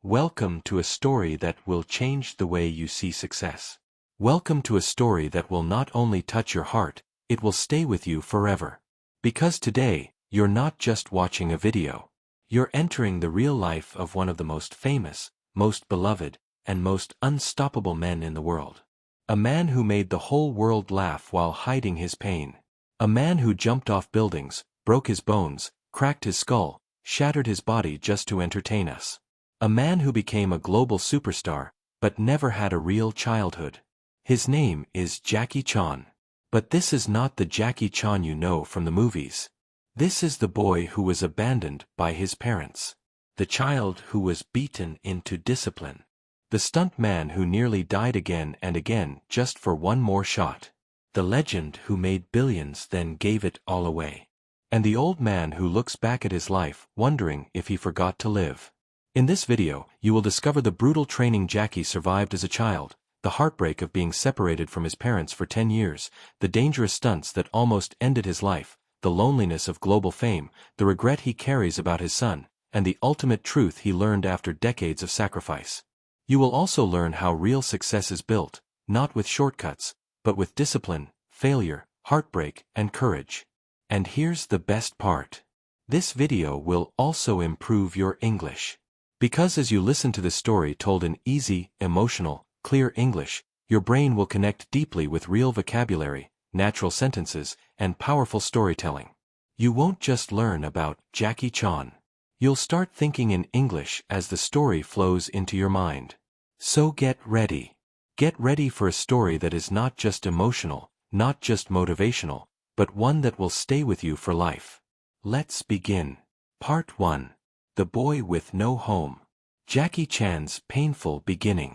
Welcome to a story that will change the way you see success. Welcome to a story that will not only touch your heart, it will stay with you forever. Because today, you're not just watching a video. You're entering the real life of one of the most famous, most beloved, and most unstoppable men in the world. A man who made the whole world laugh while hiding his pain. A man who jumped off buildings, broke his bones, cracked his skull, shattered his body just to entertain us. A man who became a global superstar, but never had a real childhood. His name is Jackie Chan. But this is not the Jackie Chan you know from the movies. This is the boy who was abandoned by his parents. The child who was beaten into discipline. The stunt man who nearly died again and again just for one more shot. The legend who made billions then gave it all away. And the old man who looks back at his life wondering if he forgot to live. In this video, you will discover the brutal training Jackie survived as a child, the heartbreak of being separated from his parents for 10 years, the dangerous stunts that almost ended his life, the loneliness of global fame, the regret he carries about his son, and the ultimate truth he learned after decades of sacrifice. You will also learn how real success is built, not with shortcuts, but with discipline, failure, heartbreak, and courage. And here's the best part. This video will also improve your English. Because as you listen to this story told in easy, emotional, clear English, your brain will connect deeply with real vocabulary, natural sentences, and powerful storytelling. You won't just learn about Jackie Chan. You'll start thinking in English as the story flows into your mind. So get ready. Get ready for a story that is not just emotional, not just motivational, but one that will stay with you for life. Let's begin. Part 1. The Boy with No Home. Jackie Chan's painful beginning.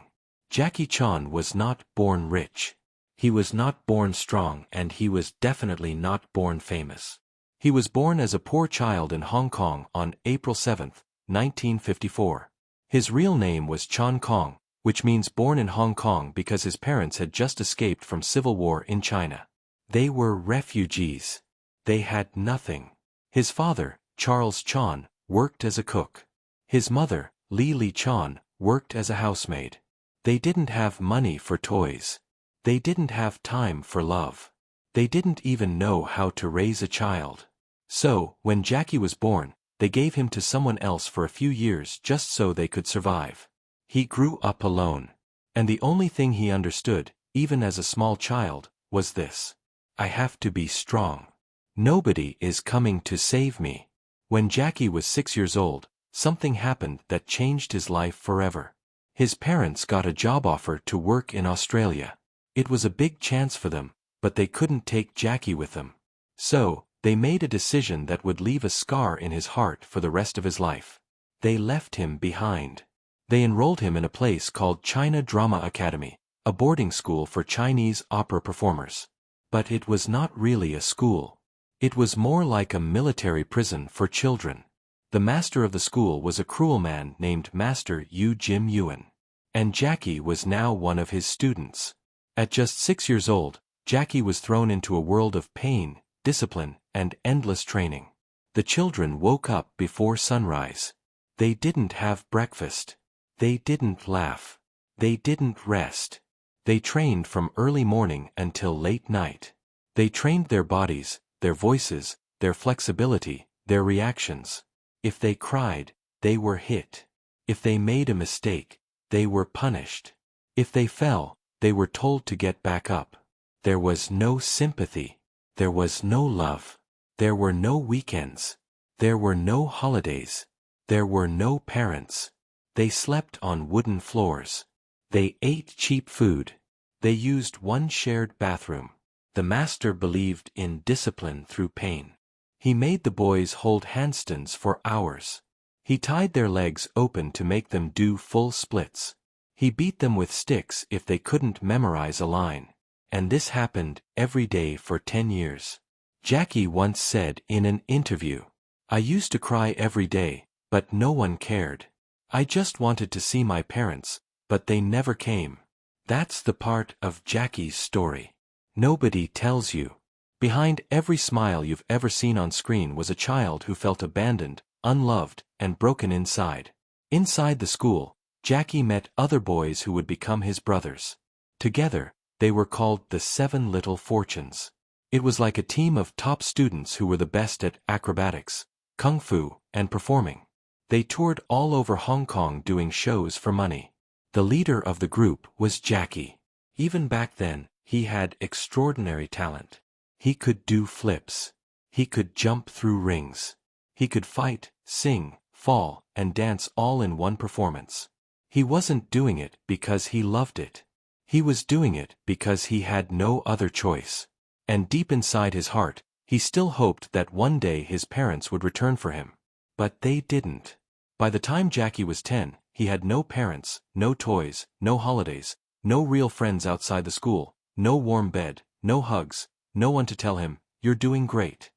Jackie Chan was not born rich. He was not born strong, and he was definitely not born famous. He was born as a poor child in Hong Kong on April 7, 1954. His real name was Chan Kong, which means born in Hong Kong because his parents had just escaped from civil war in China. They were refugees. They had nothing. His father, Charles Chan, worked as a cook. His mother, Li Chan, worked as a housemaid. They didn't have money for toys. They didn't have time for love. They didn't even know how to raise a child. So, when Jackie was born, they gave him to someone else for a few years just so they could survive. He grew up alone. And the only thing he understood, even as a small child, was this: I have to be strong. Nobody is coming to save me. When Jackie was 6 years old, something happened that changed his life forever. His parents got a job offer to work in Australia. It was a big chance for them, but they couldn't take Jackie with them. So, they made a decision that would leave a scar in his heart for the rest of his life. They left him behind. They enrolled him in a place called China Drama Academy, a boarding school for Chinese opera performers. But it was not really a school. It was more like a military prison for children. The master of the school was a cruel man named Master Yu Jim Yuan. And Jackie was now one of his students. At just 6 years old, Jackie was thrown into a world of pain, discipline, and endless training. The children woke up before sunrise. They didn't have breakfast. They didn't laugh. They didn't rest. They trained from early morning until late night. They trained their bodies, their voices, their flexibility, their reactions. If they cried, they were hit. If they made a mistake, they were punished. If they fell, they were told to get back up. There was no sympathy. There was no love. There were no weekends. There were no holidays. There were no parents. They slept on wooden floors. They ate cheap food. They used one shared bathroom. The master believed in discipline through pain. He made the boys hold handstands for hours. He tied their legs open to make them do full splits. He beat them with sticks if they couldn't memorize a line. And this happened every day for 10 years. Jackie once said in an interview, "I used to cry every day, but no one cared. I just wanted to see my parents, but they never came." That's the part of Jackie's story nobody tells you. Behind every smile you've ever seen on screen was a child who felt abandoned, unloved, and broken inside. Inside the school, Jackie met other boys who would become his brothers. Together, they were called the Seven Little Fortunes. It was like a team of top students who were the best at acrobatics, kung fu, and performing. They toured all over Hong Kong doing shows for money. The leader of the group was Jackie. Even back then, he had extraordinary talent. He could do flips. He could jump through rings. He could fight, sing, fall, and dance all in one performance. He wasn't doing it because he loved it. He was doing it because he had no other choice. And deep inside his heart, he still hoped that one day his parents would return for him. But they didn't. By the time Jackie was 10, he had no parents, no toys, no holidays, no real friends outside the school, no warm bed, no hugs, no one to tell him, "You're doing great."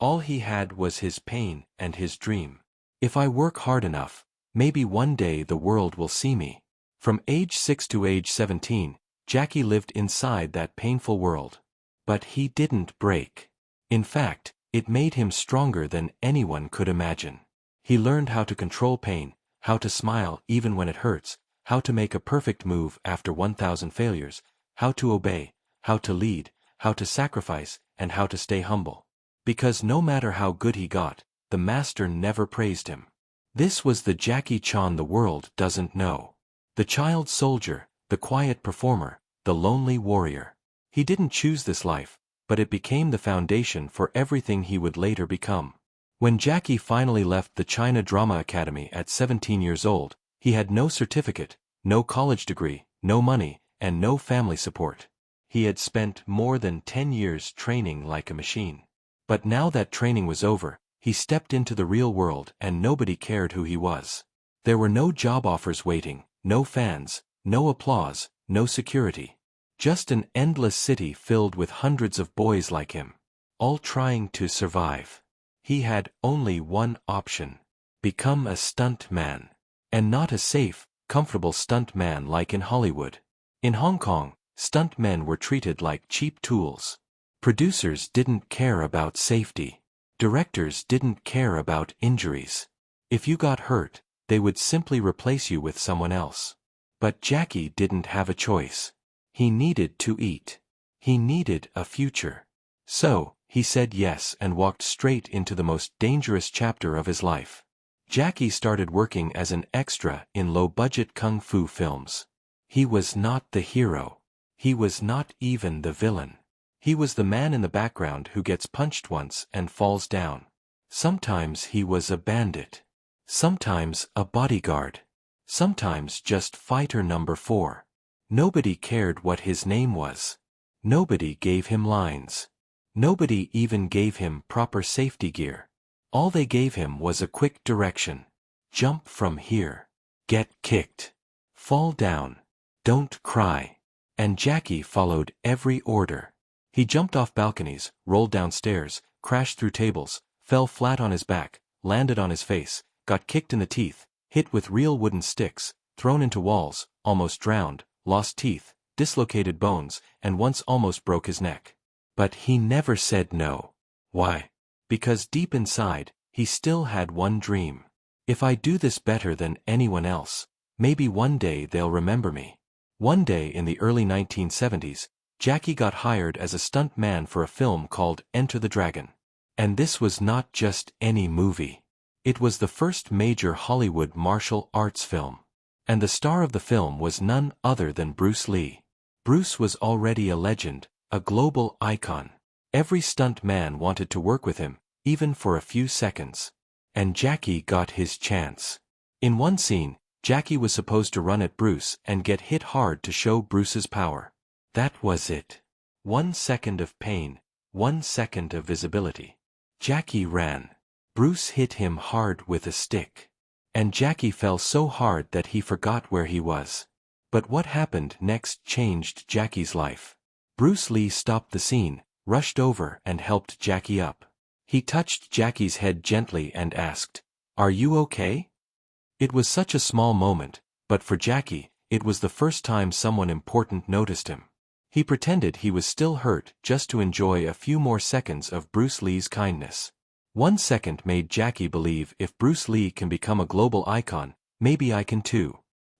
All he had was his pain and his dream. If I work hard enough, maybe one day the world will see me. From age 6 to age 17, Jackie lived inside that painful world. But he didn't break. In fact, it made him stronger than anyone could imagine. He learned how to control pain, how to smile even when it hurts, how to make a perfect move after 1,000 failures, how to obey, how to lead, how to sacrifice, and how to stay humble. Because no matter how good he got, the master never praised him. This was the Jackie Chan the world doesn't know. The child soldier, the quiet performer, the lonely warrior. He didn't choose this life, but it became the foundation for everything he would later become. When Jackie finally left the China Drama Academy at 17 years old, he had no certificate, no college degree, no money, and no family support. He had spent more than 10 years training like a machine. But now that training was over, he stepped into the real world and nobody cared who he was. There were no job offers waiting, no fans, no applause, no security. Just an endless city filled with hundreds of boys like him, all trying to survive. He had only one option: become a stunt man. And not a safe, comfortable stunt man like in Hollywood. In Hong Kong, stunt men were treated like cheap tools. Producers didn't care about safety. Directors didn't care about injuries. If you got hurt, they would simply replace you with someone else. But Jackie didn't have a choice. He needed to eat. He needed a future. So, he said yes and walked straight into the most dangerous chapter of his life. Jackie started working as an extra in low-budget kung fu films. He was not the hero. He was not even the villain. He was the man in the background who gets punched once and falls down. Sometimes he was a bandit. Sometimes a bodyguard. Sometimes just fighter number 4. Nobody cared what his name was. Nobody gave him lines. Nobody even gave him proper safety gear. All they gave him was a quick direction. Jump from here. Get kicked. Fall down. Don't cry. And Jackie followed every order. He jumped off balconies, rolled down stairs, crashed through tables, fell flat on his back, landed on his face, got kicked in the teeth, hit with real wooden sticks, thrown into walls, almost drowned, lost teeth, dislocated bones, and once almost broke his neck. But he never said no. Why? Because deep inside, he still had one dream. If I do this better than anyone else, maybe one day they'll remember me. One day in the early 1970s, Jackie got hired as a stunt man for a film called Enter the Dragon. And this was not just any movie. It was the first major Hollywood martial arts film. And the star of the film was none other than Bruce Lee. Bruce was already a legend, a global icon. Every stunt man wanted to work with him, even for a few seconds. And Jackie got his chance. In one scene, Jackie was supposed to run at Bruce and get hit hard to show Bruce's power. That was it. 1 second of pain, 1 second of visibility. Jackie ran. Bruce hit him hard with a stick. And Jackie fell so hard that he forgot where he was. But what happened next changed Jackie's life. Bruce Lee stopped the scene, rushed over and helped Jackie up. He touched Jackie's head gently and asked, "Are you okay?" It was such a small moment, but for Jackie, it was the first time someone important noticed him. He pretended he was still hurt just to enjoy a few more seconds of Bruce Lee's kindness. 1 second made Jackie believe if Bruce Lee can become a global icon, maybe I can too.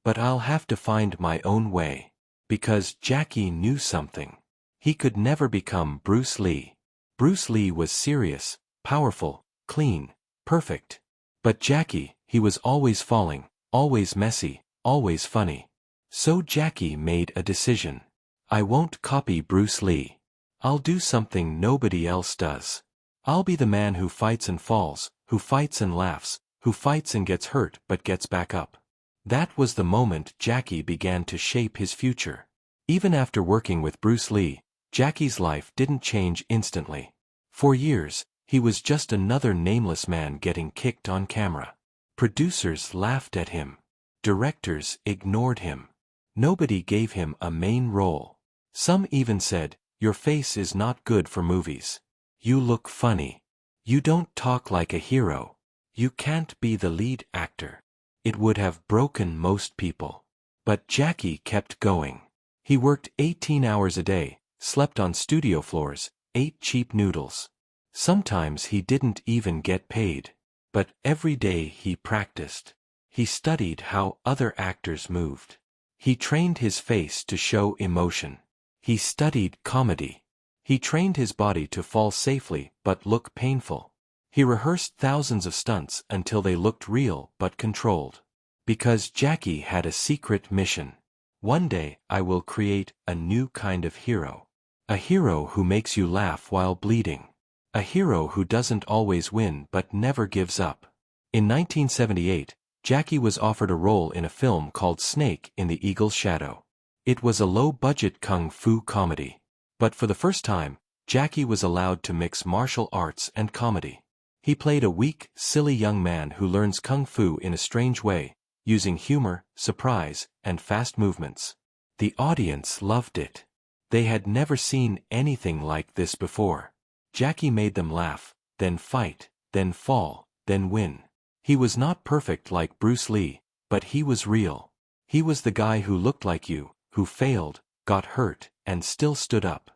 But I'll have to find my own way. Because Jackie knew something. He could never become Bruce Lee. Bruce Lee was serious, powerful, clean, perfect. But Jackie, he was always falling, always messy, always funny. So Jackie made a decision. I won't copy Bruce Lee. I'll do something nobody else does. I'll be the man who fights and falls, who fights and laughs, who fights and gets hurt but gets back up. That was the moment Jackie began to shape his future. Even after working with Bruce Lee, Jackie's life didn't change instantly. For years, he was just another nameless man getting kicked on camera. Producers laughed at him. Directors ignored him. Nobody gave him a main role. Some even said, "Your face is not good for movies. You look funny. You don't talk like a hero. You can't be the lead actor." It would have broken most people. But Jackie kept going. He worked 18 hours a day, slept on studio floors, ate cheap noodles. Sometimes he didn't even get paid. But every day he practiced. He studied how other actors moved. He trained his face to show emotion. He studied comedy. He trained his body to fall safely but look painful. He rehearsed thousands of stunts until they looked real but controlled. Because Jackie had a secret mission. One day I will create a new kind of hero. A hero who makes you laugh while bleeding. A hero who doesn't always win but never gives up. In 1978, Jackie was offered a role in a film called Snake in the Eagle's Shadow. It was a low-budget kung fu comedy. But for the first time, Jackie was allowed to mix martial arts and comedy. He played a weak, silly young man who learns kung fu in a strange way, using humor, surprise, and fast movements. The audience loved it. They had never seen anything like this before. Jackie made them laugh, then fight, then fall, then win. He was not perfect like Bruce Lee, but he was real. He was the guy who looked like you, who failed, got hurt, and still stood up.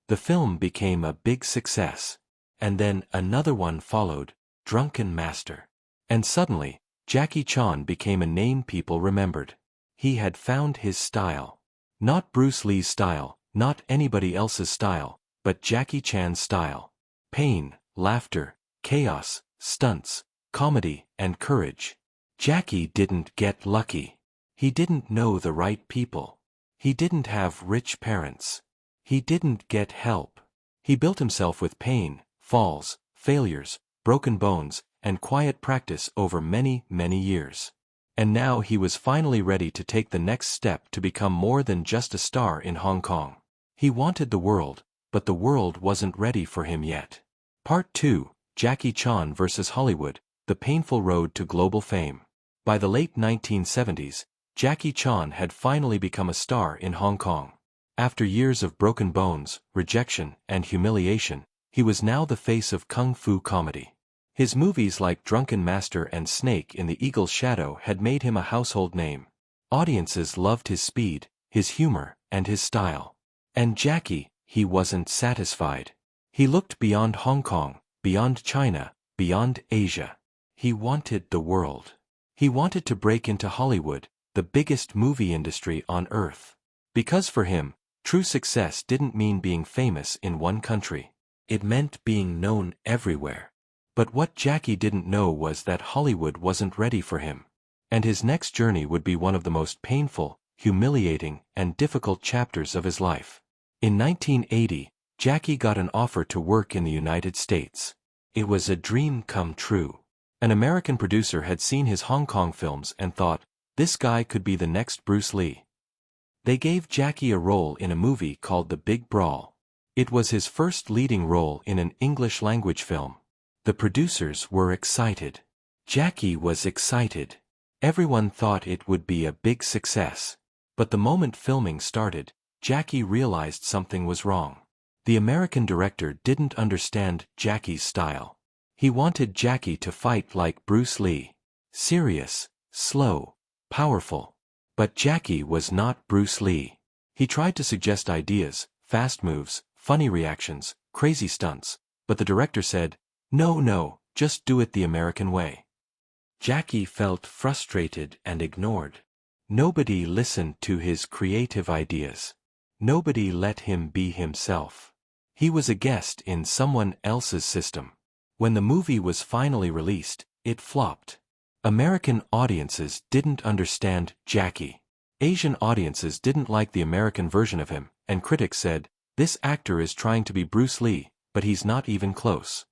The film became a big success. And then another one followed, Drunken Master. And suddenly, Jackie Chan became a name people remembered. He had found his style. Not Bruce Lee's style, not anybody else's style, but Jackie Chan's style. Pain, laughter, chaos, stunts, comedy, and courage. Jackie didn't get lucky. He didn't know the right people. He didn't have rich parents. He didn't get help. He built himself with pain, falls, failures, broken bones, and quiet practice over many, many years. And now he was finally ready to take the next step to become more than just a star in Hong Kong. He wanted the world, but the world wasn't ready for him yet. Part 2, Jackie Chan vs. Hollywood, The Painful Road to Global Fame. By the late 1970s, Jackie Chan had finally become a star in Hong Kong. After years of broken bones, rejection, and humiliation, he was now the face of kung fu comedy. His movies like Drunken Master and Snake in the Eagle's Shadow had made him a household name. Audiences loved his speed, his humor, and his style. And Jackie, he wasn't satisfied. He looked beyond Hong Kong, beyond China, beyond Asia. He wanted the world. He wanted to break into Hollywood, the biggest movie industry on earth. Because for him, true success didn't mean being famous in one country. It meant being known everywhere. But what Jackie didn't know was that Hollywood wasn't ready for him. And his next journey would be one of the most painful, humiliating, and difficult chapters of his life. In 1980, Jackie got an offer to work in the United States. It was a dream come true. An American producer had seen his Hong Kong films and thought, this guy could be the next Bruce Lee. They gave Jackie a role in a movie called The Big Brawl. It was his first leading role in an English-language film. The producers were excited. Jackie was excited. Everyone thought it would be a big success. But the moment filming started, Jackie realized something was wrong. The American director didn't understand Jackie's style. He wanted Jackie to fight like Bruce Lee. Serious, slow, powerful. But Jackie was not Bruce Lee. He tried to suggest ideas, fast moves, funny reactions, crazy stunts, but the director said, No, just do it the American way. Jackie felt frustrated and ignored. Nobody listened to his creative ideas. Nobody let him be himself. He was a guest in someone else's system. When the movie was finally released, it flopped. American audiences didn't understand Jackie. Asian audiences didn't like the American version of him, and critics said, "This actor is trying to be Bruce Lee, but he's not even close."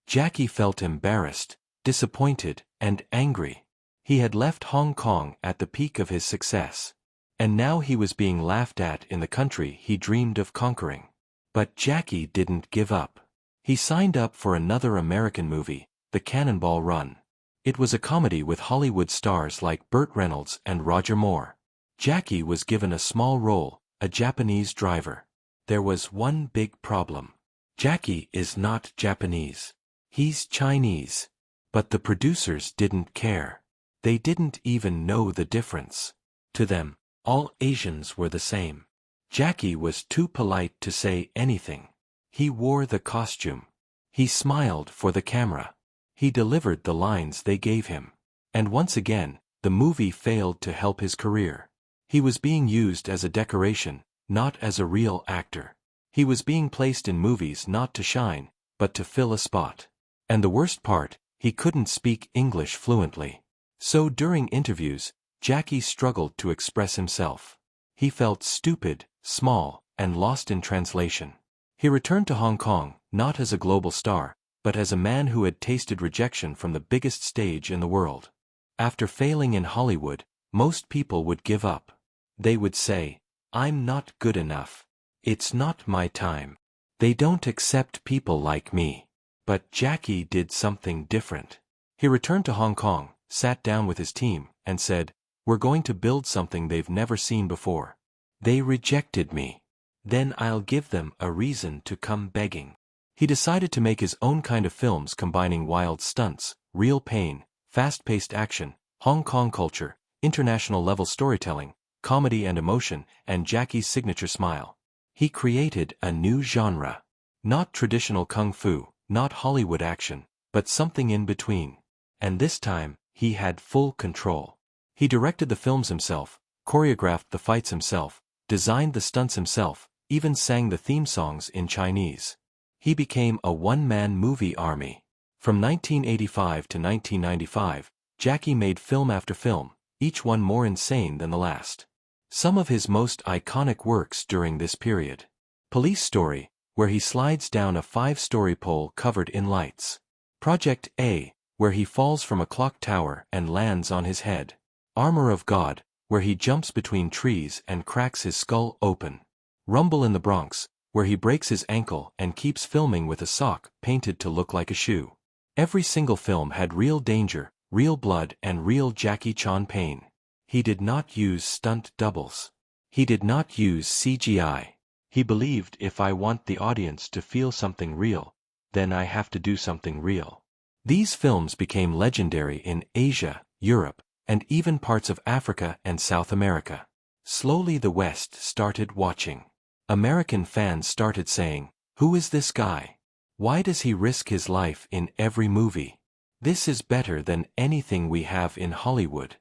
Jackie felt embarrassed, disappointed, and angry. He had left Hong Kong at the peak of his success. And now he was being laughed at in the country he dreamed of conquering. But Jackie didn't give up. He signed up for another American movie, The Cannonball Run. It was a comedy with Hollywood stars like Burt Reynolds and Roger Moore. Jackie was given a small role, a Japanese driver. There was one big problem. Jackie is not Japanese. He's Chinese. But the producers didn't care. They didn't even know the difference. To them, all Asians were the same. Jackie was too polite to say anything. He wore the costume. He smiled for the camera. He delivered the lines they gave him. And once again, the movie failed to help his career. He was being used as a decoration, not as a real actor. He was being placed in movies not to shine, but to fill a spot. And the worst part, he couldn't speak English fluently. So during interviews, Jackie struggled to express himself. He felt stupid, small, and lost in translation. He returned to Hong Kong, not as a global star, but as a man who had tasted rejection from the biggest stage in the world. After failing in Hollywood, most people would give up. They would say, "I'm not good enough. It's not my time. They don't accept people like me." But Jackie did something different. He returned to Hong Kong, sat down with his team, and said, "We're going to build something they've never seen before. They rejected me. Then I'll give them a reason to come begging." He decided to make his own kind of films combining wild stunts, real pain, fast-paced action, Hong Kong culture, international-level storytelling, comedy and emotion, and Jackie's signature smile. He created a new genre. Not traditional kung fu, not Hollywood action, but something in between. And this time, he had full control. He directed the films himself, choreographed the fights himself, designed the stunts himself, even sang the theme songs in Chinese. He became a one-man movie army. From 1985 to 1995, Jackie made film after film, each one more insane than the last. Some of his most iconic works during this period. Police Story, where he slides down a 5-story pole covered in lights. Project A, where he falls from a clock tower and lands on his head. Armor of God, where he jumps between trees and cracks his skull open. Rumble in the Bronx, where he breaks his ankle and keeps filming with a sock painted to look like a shoe. Every single film had real danger, real blood, and real Jackie Chan pain. He did not use stunt doubles. He did not use CGI. He believed, if I want the audience to feel something real, then I have to do something real. These films became legendary in Asia, Europe, and even parts of Africa and South America. Slowly the West started watching. American fans started saying, "Who is this guy? Why does he risk his life in every movie? This is better than anything we have in Hollywood."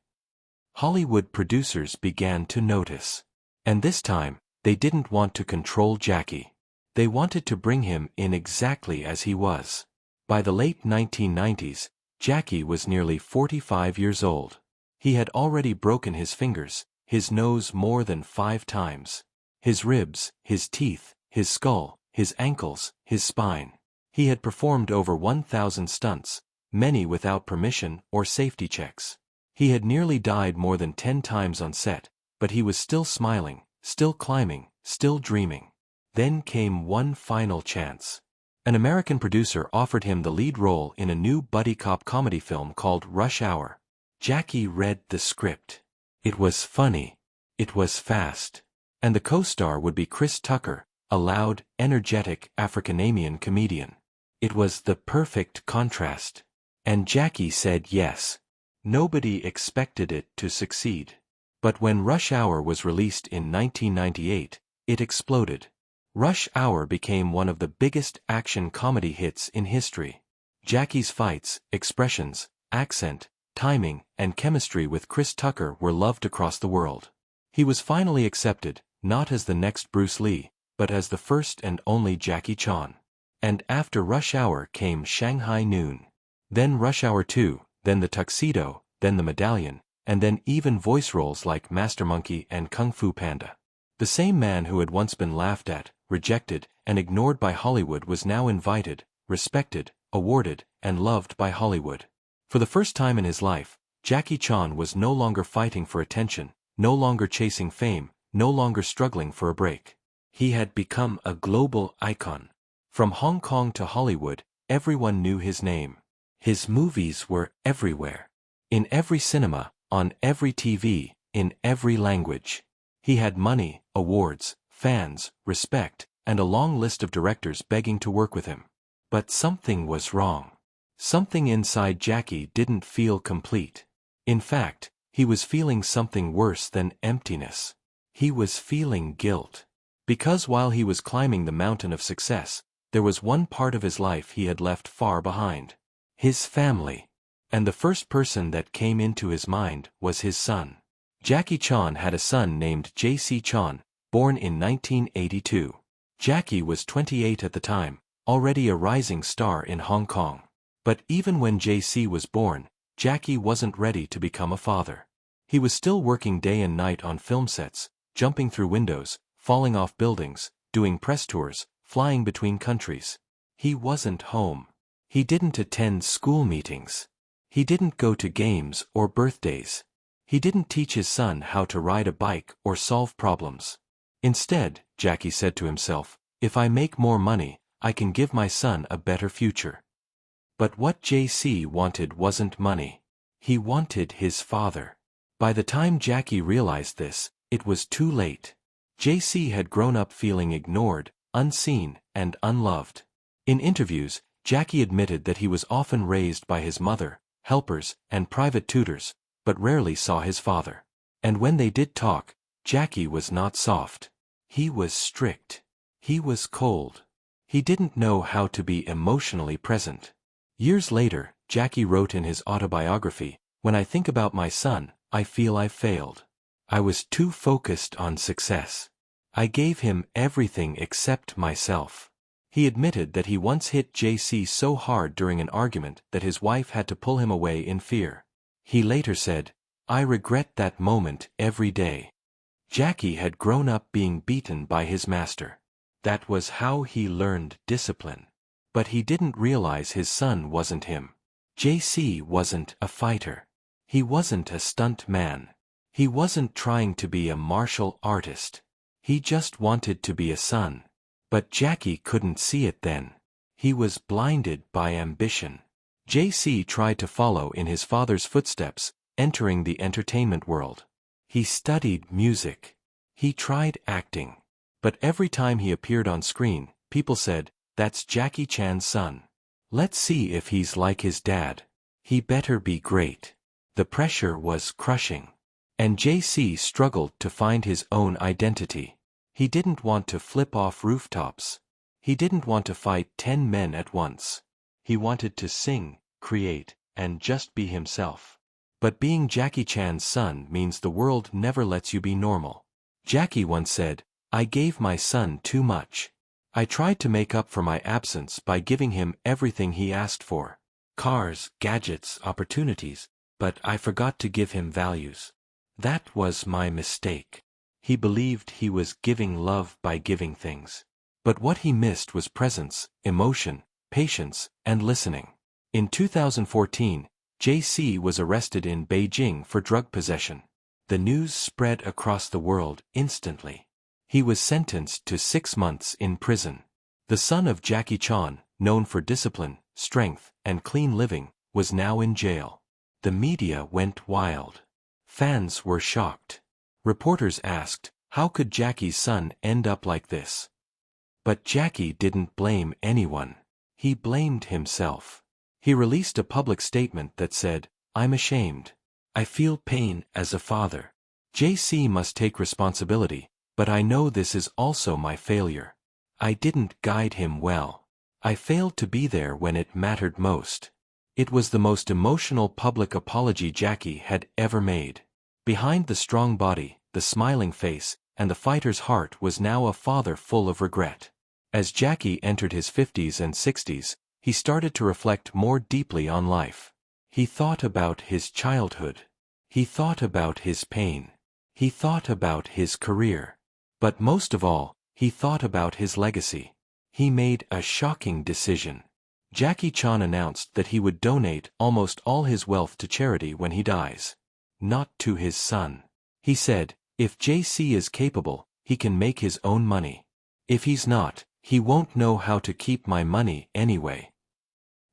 Hollywood producers began to notice. And this time, they didn't want to control Jackie. They wanted to bring him in exactly as he was. By the late 1990s, Jackie was nearly 45 years old. He had already broken his fingers, his nose more than 5 times. His ribs, his teeth, his skull, his ankles, his spine. He had performed over 1,000 stunts, many without permission or safety checks. He had nearly died more than 10 times on set, but he was still smiling, still climbing, still dreaming. Then came one final chance. An American producer offered him the lead role in a new buddy cop comedy film called Rush Hour. Jackie read the script. It was funny. It was fast. And the co-star would be Chris Tucker, a loud, energetic African-American comedian. It was the perfect contrast. And Jackie said yes. Nobody expected it to succeed. But when Rush Hour was released in 1998, it exploded. Rush Hour became one of the biggest action comedy hits in history. Jackie's fights, expressions, accent, timing, and chemistry with Chris Tucker were loved across the world. He was finally accepted, not as the next Bruce Lee, but as the first and only Jackie Chan. And after Rush Hour came Shanghai Noon. Then Rush Hour 2, then The Tuxedo, then The Medallion, and then even voice roles like Master Monkey and Kung Fu Panda. The same man who had once been laughed at, rejected, and ignored by Hollywood was now invited, respected, awarded, and loved by Hollywood. For the first time in his life, Jackie Chan was no longer fighting for attention, no longer chasing fame, no longer struggling for a break. He had become a global icon. From Hong Kong to Hollywood, everyone knew his name. His movies were everywhere. In every cinema, on every TV, in every language. He had money, awards, fans, respect, and a long list of directors begging to work with him. But something was wrong. Something inside Jackie didn't feel complete. In fact, he was feeling something worse than emptiness. He was feeling guilt. Because while he was climbing the mountain of success, there was one part of his life he had left far behind. His family. And the first person that came into his mind was his son. Jackie Chan had a son named J.C. Chan, born in 1982. Jackie was 28 at the time, already a rising star in Hong Kong. But even when J.C. was born, Jackie wasn't ready to become a father. He was still working day and night on film sets, jumping through windows, falling off buildings, doing press tours, flying between countries. He wasn't home. He didn't attend school meetings. He didn't go to games or birthdays. He didn't teach his son how to ride a bike or solve problems. Instead, Jackie said to himself, if I make more money, I can give my son a better future. But what J.C. wanted wasn't money. He wanted his father. By the time Jackie realized this, it was too late. J.C. had grown up feeling ignored, unseen, and unloved. In interviews, Jackie admitted that he was often raised by his mother, helpers, and private tutors, but rarely saw his father. And when they did talk, Jackie was not soft. He was strict. He was cold. He didn't know how to be emotionally present. Years later, Jackie wrote in his autobiography, "When I think about my son, I feel I've failed. I was too focused on success. I gave him everything except myself." He admitted that he once hit J.C. so hard during an argument that his wife had to pull him away in fear. He later said, "I regret that moment every day." Jackie had grown up being beaten by his master. That was how he learned discipline. But he didn't realize his son wasn't him. J.C. wasn't a fighter. He wasn't a stunt man. He wasn't trying to be a martial artist. He just wanted to be a son. But Jackie couldn't see it then. He was blinded by ambition. J.C. tried to follow in his father's footsteps, entering the entertainment world. He studied music. He tried acting. But every time he appeared on screen, people said, "That's Jackie Chan's son. Let's see if he's like his dad. He better be great." The pressure was crushing. And J.C. struggled to find his own identity. He didn't want to flip off rooftops. He didn't want to fight 10 men at once. He wanted to sing, create, and just be himself. But being Jackie Chan's son means the world never lets you be normal. Jackie once said, "I gave my son too much. I tried to make up for my absence by giving him everything he asked for. Cars, gadgets, opportunities, but I forgot to give him values. That was my mistake." He believed he was giving love by giving things. But what he missed was presence, emotion, patience, and listening. In 2014, J.C. was arrested in Beijing for drug possession. The news spread across the world instantly. He was sentenced to 6 months in prison. The son of Jackie Chan, known for discipline, strength, and clean living, was now in jail. The media went wild. Fans were shocked. Reporters asked, how could Jackie's son end up like this? But Jackie didn't blame anyone. He blamed himself. He released a public statement that said, "I'm ashamed. I feel pain as a father. J.C. must take responsibility, but I know this is also my failure. I didn't guide him well. I failed to be there when it mattered most." It was the most emotional public apology Jackie had ever made. Behind the strong body, the smiling face, and the fighter's heart was now a father full of regret. As Jackie entered his 50s and 60s, he started to reflect more deeply on life. He thought about his childhood. He thought about his pain. He thought about his career. But most of all, he thought about his legacy. He made a shocking decision. Jackie Chan announced that he would donate almost all his wealth to charity when he dies. Not to his son. He said, if JC is capable, he can make his own money. If he's not, he won't know how to keep my money anyway.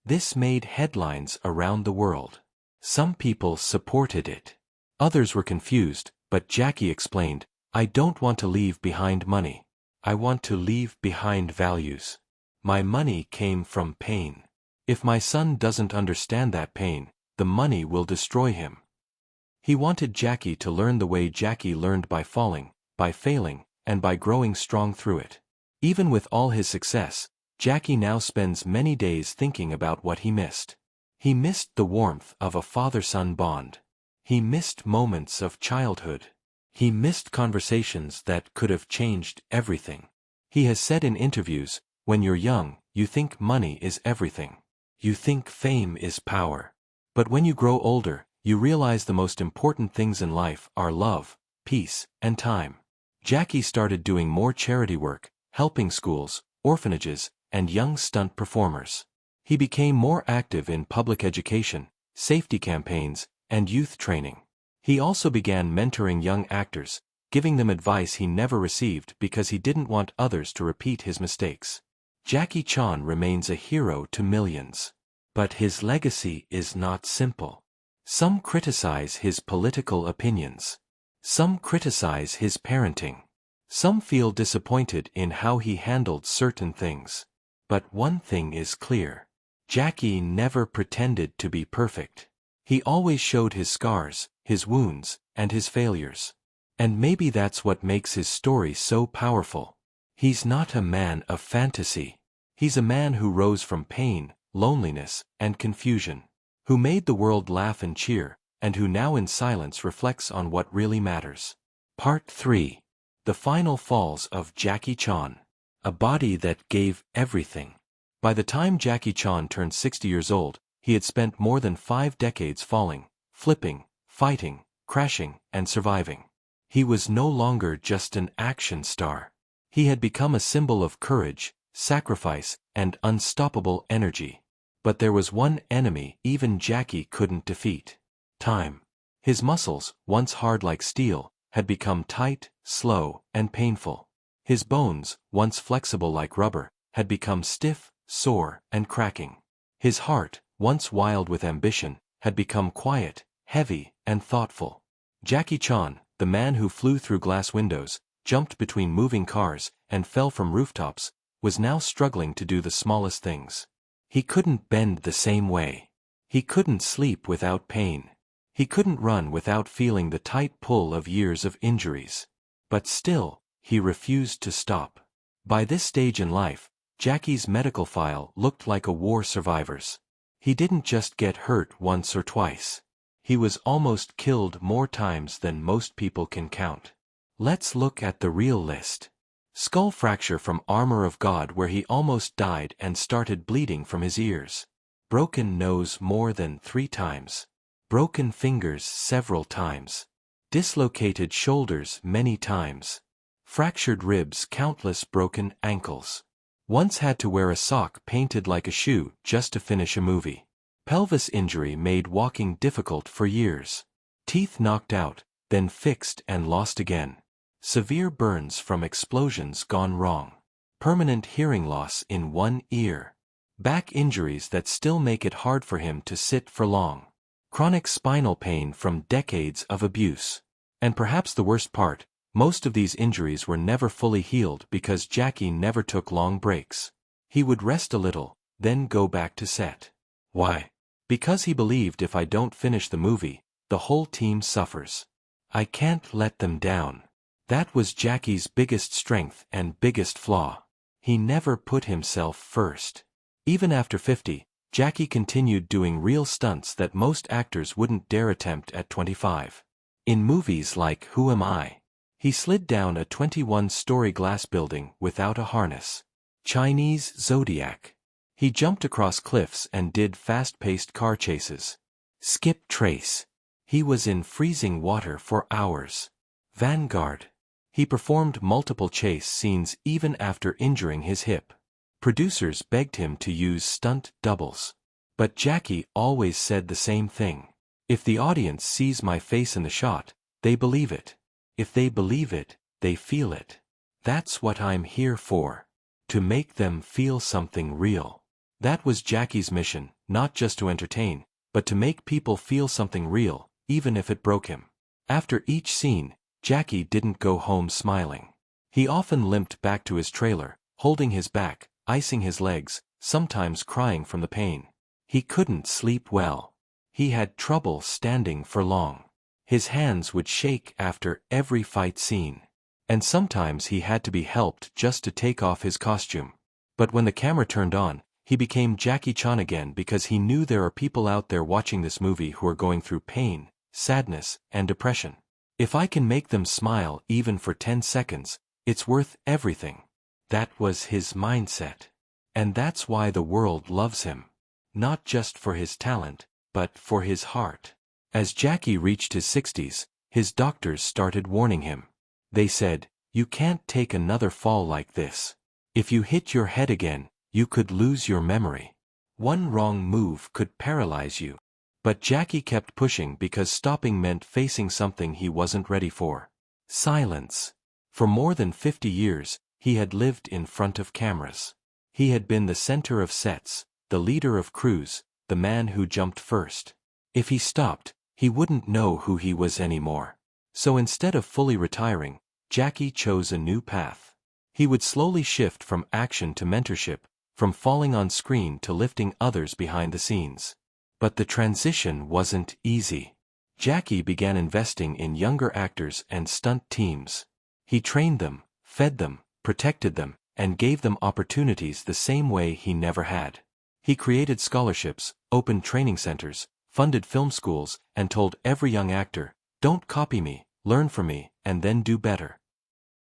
This made headlines around the world. Some people supported it. Others were confused, but Jackie explained, I don't want to leave behind money. I want to leave behind values. My money came from pain. If my son doesn't understand that pain, the money will destroy him. He wanted Jackie to learn the way Jackie learned by falling, by failing, and by growing strong through it. Even with all his success, Jackie now spends many days thinking about what he missed. He missed the warmth of a father-son bond. He missed moments of childhood. He missed conversations that could have changed everything. He has said in interviews, when you're young, you think money is everything. You think fame is power. But when you grow older, you realize the most important things in life are love, peace, and time. Jackie started doing more charity work, helping schools, orphanages, and young stunt performers. He became more active in public education, safety campaigns, and youth training. He also began mentoring young actors, giving them advice he never received because he didn't want others to repeat his mistakes. Jackie Chan remains a hero to millions. But his legacy is not simple. Some criticize his political opinions. Some criticize his parenting. Some feel disappointed in how he handled certain things. But one thing is clear. Jackie never pretended to be perfect. He always showed his scars, his wounds, and his failures. And maybe that's what makes his story so powerful. He's not a man of fantasy. He's a man who rose from pain, loneliness, and confusion. Who made the world laugh and cheer, and who now in silence reflects on what really matters. Part 3. The Final Falls of Jackie Chan. A body that gave everything. By the time Jackie Chan turned 60 years old, he had spent more than 5 decades falling, flipping, fighting, crashing, and surviving. He was no longer just an action star. He had become a symbol of courage, sacrifice, and unstoppable energy. But there was one enemy even Jackie couldn't defeat. Time. His muscles, once hard like steel, had become tight, slow, and painful. His bones, once flexible like rubber, had become stiff, sore, and cracking. His heart, once wild with ambition, had become quiet, heavy, and thoughtful. Jackie Chan, the man who flew through glass windows, jumped between moving cars, and fell from rooftops, was now struggling to do the smallest things. He couldn't bend the same way. He couldn't sleep without pain. He couldn't run without feeling the tight pull of years of injuries. But still, he refused to stop. By this stage in life, Jackie's medical file looked like a war survivor's. He didn't just get hurt once or twice. He was almost killed more times than most people can count. Let's look at the real list. Skull fracture from Armor of God where he almost died and started bleeding from his ears. Broken nose more than 3 times. Broken fingers several times. Dislocated shoulders many times. Fractured ribs, countless broken ankles. Once had to wear a sock painted like a shoe just to finish a movie. Pelvis injury made walking difficult for years. Teeth knocked out, then fixed and lost again. Severe burns from explosions gone wrong. Permanent hearing loss in one ear. Back injuries that still make it hard for him to sit for long. Chronic spinal pain from decades of abuse. And perhaps the worst part, most of these injuries were never fully healed because Jackie never took long breaks. He would rest a little, then go back to set. Why? Because he believed if I don't finish the movie, the whole team suffers. I can't let them down. That was Jackie's biggest strength and biggest flaw. He never put himself first. Even after 50, Jackie continued doing real stunts that most actors wouldn't dare attempt at 25. In movies like Who Am I? He slid down a 21-story glass building without a harness. Chinese Zodiac. He jumped across cliffs and did fast-paced car chases. Skip Trace. He was in freezing water for hours. Vanguard. He performed multiple chase scenes even after injuring his hip. Producers begged him to use stunt doubles. But Jackie always said the same thing. If the audience sees my face in the shot, they believe it. If they believe it, they feel it. That's what I'm here for. To make them feel something real. That was Jackie's mission, not just to entertain, but to make people feel something real, even if it broke him. After each scene, Jackie didn't go home smiling. He often limped back to his trailer, holding his back, icing his legs, sometimes crying from the pain. He couldn't sleep well. He had trouble standing for long. His hands would shake after every fight scene. And sometimes he had to be helped just to take off his costume. But when the camera turned on, he became Jackie Chan again because he knew there are people out there watching this movie who are going through pain, sadness, and depression. If I can make them smile even for 10 seconds, it's worth everything. That was his mindset. And that's why the world loves him. Not just for his talent, but for his heart. As Jackie reached his 60s, his doctors started warning him. They said, "You can't take another fall like this. If you hit your head again, you could lose your memory. One wrong move could paralyze you." But Jackie kept pushing because stopping meant facing something he wasn't ready for. Silence. For more than 50 years, he had lived in front of cameras. He had been the center of sets, the leader of crews, the man who jumped first. If he stopped, he wouldn't know who he was anymore. So instead of fully retiring, Jackie chose a new path. He would slowly shift from action to mentorship, from falling on screen to lifting others behind the scenes. But the transition wasn't easy. Jackie began investing in younger actors and stunt teams. He trained them, fed them, protected them, and gave them opportunities the same way he never had. He created scholarships, opened training centers, funded film schools, and told every young actor, "Don't copy me, learn from me, and then do better."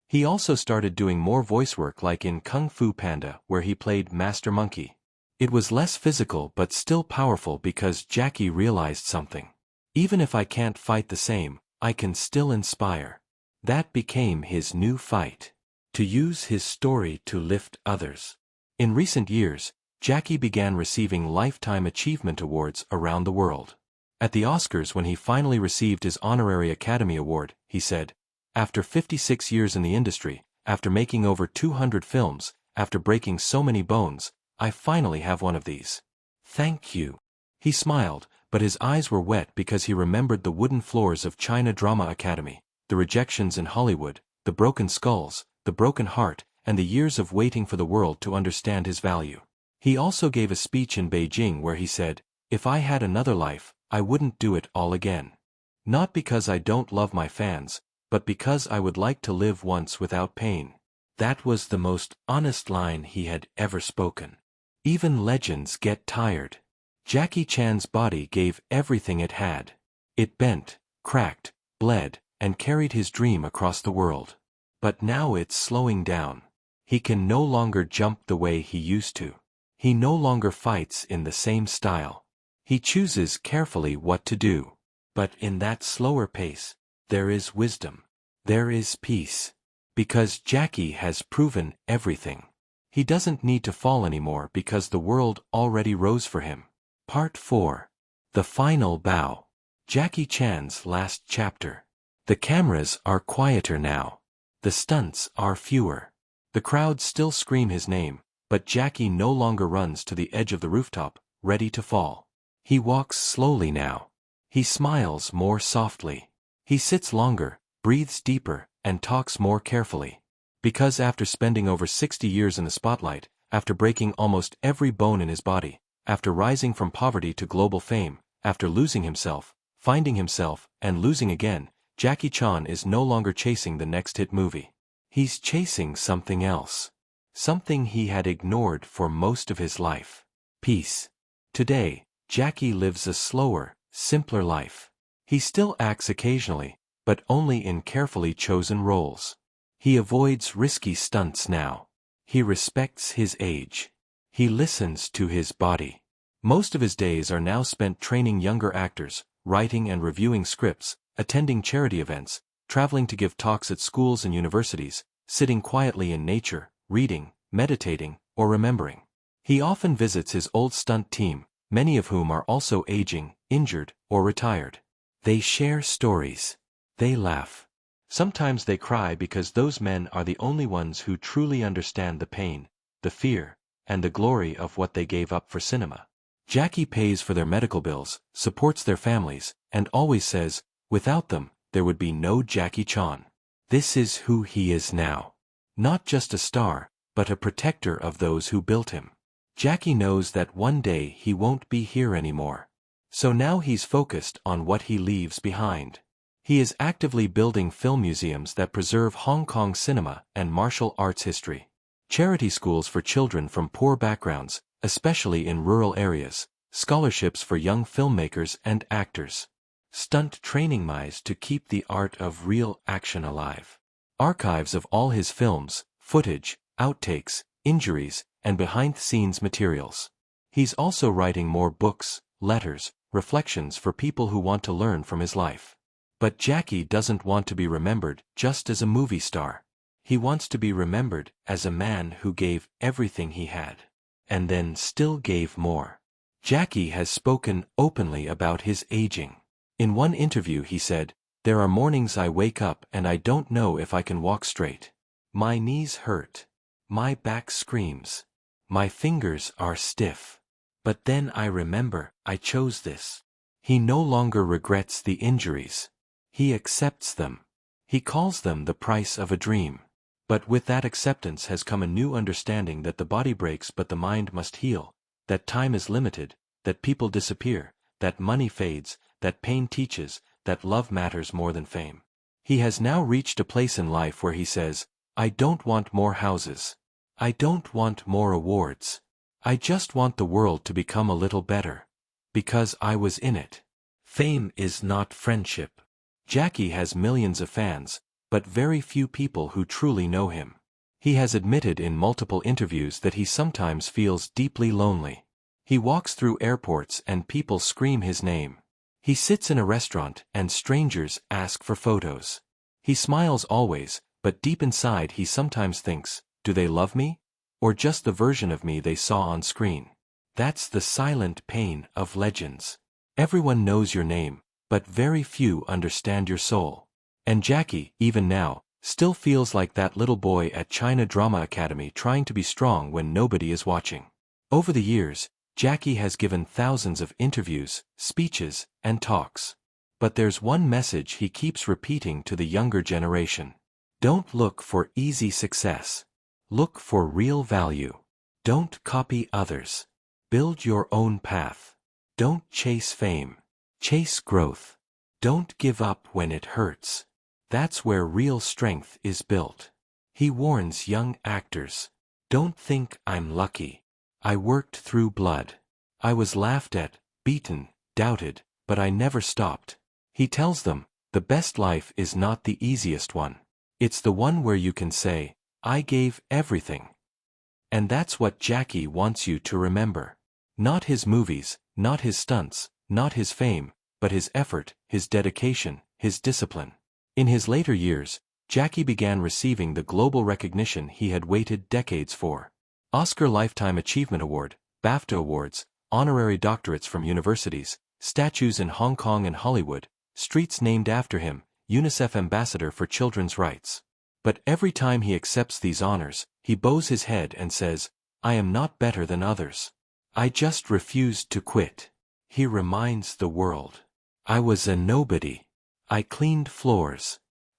He also started doing more voice work like in Kung Fu Panda where he played Master Monkey. It was less physical but still powerful because Jackie realized something. Even if I can't fight the same, I can still inspire. That became his new fight. To use his story to lift others. In recent years, Jackie began receiving Lifetime Achievement Awards around the world. At the Oscars when he finally received his honorary Academy Award, he said, "After 56 years in the industry, after making over 200 films, after breaking so many bones, I finally have one of these. Thank you." He smiled, but his eyes were wet because he remembered the wooden floors of China Drama Academy, the rejections in Hollywood, the broken skulls, the broken heart, and the years of waiting for the world to understand his value. He also gave a speech in Beijing where he said, "If I had another life, I wouldn't do it all again. Not because I don't love my fans, but because I would like to live once without pain." That was the most honest line he had ever spoken. Even legends get tired. Jackie Chan's body gave everything it had. It bent, cracked, bled, and carried his dream across the world. But now it's slowing down. He can no longer jump the way he used to. He no longer fights in the same style. He chooses carefully what to do. But in that slower pace, there is wisdom. There is peace. Because Jackie has proven everything. He doesn't need to fall anymore because the world already rose for him. Part 4. The Final Bow. Jackie Chan's last chapter. The cameras are quieter now. The stunts are fewer. The crowds still scream his name, but Jackie no longer runs to the edge of the rooftop, ready to fall. He walks slowly now. He smiles more softly. He sits longer, breathes deeper, and talks more carefully. Because after spending over 60 years in the spotlight, after breaking almost every bone in his body, after rising from poverty to global fame, after losing himself, finding himself, and losing again, Jackie Chan is no longer chasing the next hit movie. He's chasing something else. Something he had ignored for most of his life. Peace. Today, Jackie lives a slower, simpler life. He still acts occasionally, but only in carefully chosen roles. He avoids risky stunts now. He respects his age. He listens to his body. Most of his days are now spent training younger actors, writing and reviewing scripts, attending charity events, traveling to give talks at schools and universities, sitting quietly in nature, reading, meditating, or remembering. He often visits his old stunt team, many of whom are also aging, injured, or retired. They share stories. They laugh. Sometimes they cry because those men are the only ones who truly understand the pain, the fear, and the glory of what they gave up for cinema. Jackie pays for their medical bills, supports their families, and always says, without them, there would be no Jackie Chan. This is who he is now. Not just a star, but a protector of those who built him. Jackie knows that one day he won't be here anymore. So now he's focused on what he leaves behind. He is actively building film museums that preserve Hong Kong cinema and martial arts history. Charity schools for children from poor backgrounds, especially in rural areas, scholarships for young filmmakers and actors. Stunt training mice to keep the art of real action alive. Archives of all his films, footage, outtakes, injuries, and behind-the-scenes materials. He's also writing more books, letters, reflections for people who want to learn from his life. But Jackie doesn't want to be remembered just as a movie star. He wants to be remembered as a man who gave everything he had, and then still gave more. Jackie has spoken openly about his aging. In one interview he said, "There are mornings I wake up and I don't know if I can walk straight. My knees hurt. My back screams. My fingers are stiff. But then I remember, I chose this." He no longer regrets the injuries. He accepts them. He calls them the price of a dream. But with that acceptance has come a new understanding that the body breaks but the mind must heal, that time is limited, that people disappear, that money fades, that pain teaches, that love matters more than fame. He has now reached a place in life where he says, "I don't want more houses. I don't want more awards. I just want the world to become a little better. Because I was in it." Fame is not friendship. Jackie has millions of fans, but very few people who truly know him. He has admitted in multiple interviews that he sometimes feels deeply lonely. He walks through airports and people scream his name. He sits in a restaurant and strangers ask for photos. He smiles always, but deep inside he sometimes thinks, do they love me? Or just the version of me they saw on screen? That's the silent pain of legends. Everyone knows your name, but very few understand your soul. And Jackie, even now, still feels like that little boy at China Drama Academy trying to be strong when nobody is watching. Over the years, Jackie has given thousands of interviews, speeches, and talks. But there's one message he keeps repeating to the younger generation. Don't look for easy success. Look for real value. Don't copy others. Build your own path. Don't chase fame. Chase growth. Don't give up when it hurts. That's where real strength is built. He warns young actors. Don't think I'm lucky. I worked through blood. I was laughed at, beaten, doubted, but I never stopped. He tells them, the best life is not the easiest one. It's the one where you can say, I gave everything. And that's what Jackie wants you to remember. Not his movies, not his stunts, not his fame, but his effort, his dedication, his discipline. In his later years, Jackie began receiving the global recognition he had waited decades for. Oscar Lifetime Achievement Award, BAFTA Awards, honorary doctorates from universities, statues in Hong Kong and Hollywood, streets named after him, UNICEF Ambassador for Children's Rights. But every time he accepts these honors, he bows his head and says, I am not better than others. I just refused to quit. He reminds the world. I was a nobody. I cleaned floors.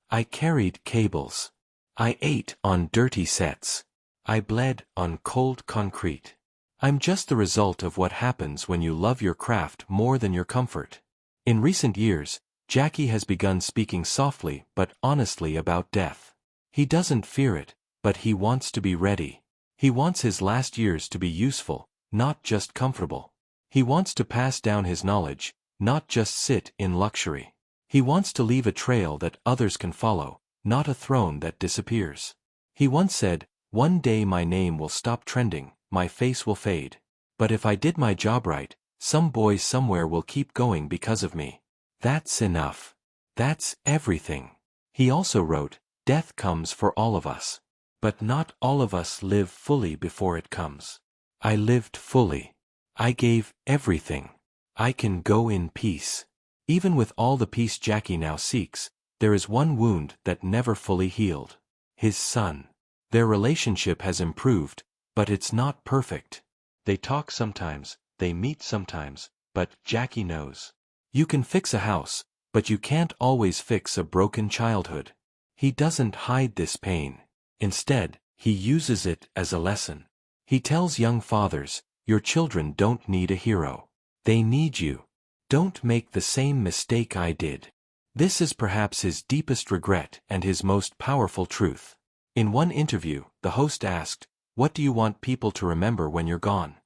I carried cables. I ate on dirty sets. I bled on cold concrete. I'm just the result of what happens when you love your craft more than your comfort. In recent years, Jackie has begun speaking softly but honestly about death. He doesn't fear it, but he wants to be ready. He wants his last years to be useful, not just comfortable. He wants to pass down his knowledge, not just sit in luxury. He wants to leave a trail that others can follow, not a throne that disappears. He once said, "One day my name will stop trending, my face will fade. But if I did my job right, some boy somewhere will keep going because of me. That's enough. That's everything." He also wrote, "Death comes for all of us. But not all of us live fully before it comes. I lived fully. I gave everything. I can go in peace." Even with all the peace Jackie now seeks, there is one wound that never fully healed. His son. Their relationship has improved, but it's not perfect. They talk sometimes, they meet sometimes, but Jackie knows. You can fix a house, but you can't always fix a broken childhood. He doesn't hide this pain. Instead, he uses it as a lesson. He tells young fathers, "Your children don't need a hero. They need you. Don't make the same mistake I did." This is perhaps his deepest regret and his most powerful truth. In one interview, the host asked, "What do you want people to remember when you're gone?"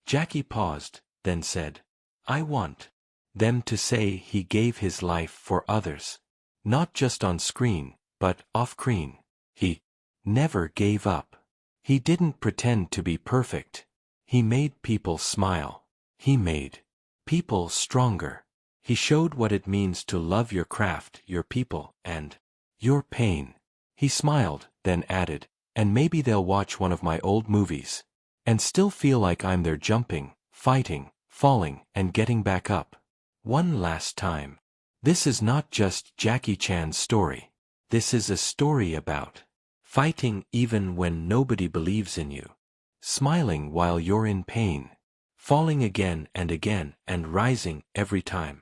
Jackie paused, then said, "I want them to say he gave his life for others. Not just on screen, but off-screen. He never gave up. He didn't pretend to be perfect. He made people smile. He made people stronger. He showed what it means to love your craft, your people, and your pain." He smiled, then added, "And maybe they'll watch one of my old movies and still feel like I'm there jumping, fighting, falling, and getting back up. One last time." This is not just Jackie Chan's story. This is a story about fighting even when nobody believes in you, smiling while you're in pain, falling again and rising every time,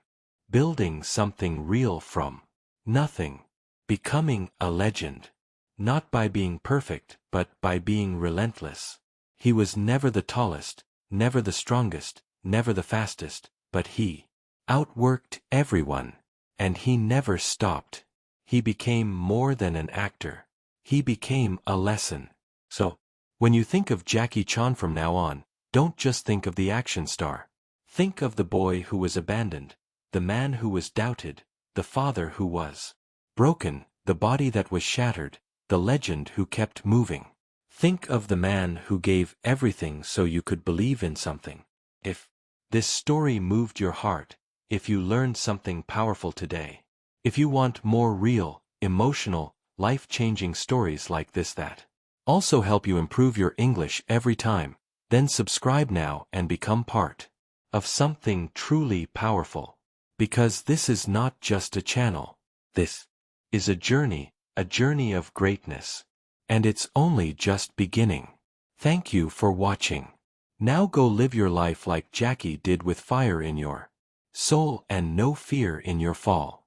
building something real from nothing, becoming a legend. Not by being perfect, but by being relentless. He was never the tallest, never the strongest, never the fastest, but he outworked everyone. And he never stopped. He became more than an actor. He became a lesson. So, when you think of Jackie Chan from now on, don't just think of the action star. Think of the boy who was abandoned, the man who was doubted, the father who was broken, the body that was shattered, the legend who kept moving. Think of the man who gave everything so you could believe in something. If this story moved your heart, if you learned something powerful today, if you want more real, emotional, life-changing stories like this that also help you improve your English every time, then subscribe now and become part of something truly powerful. Because this is not just a channel. This is a journey of greatness. And it's only just beginning. Thank you for watching. Now go live your life like Jackie did, with fire in your soul and no fear in your fall.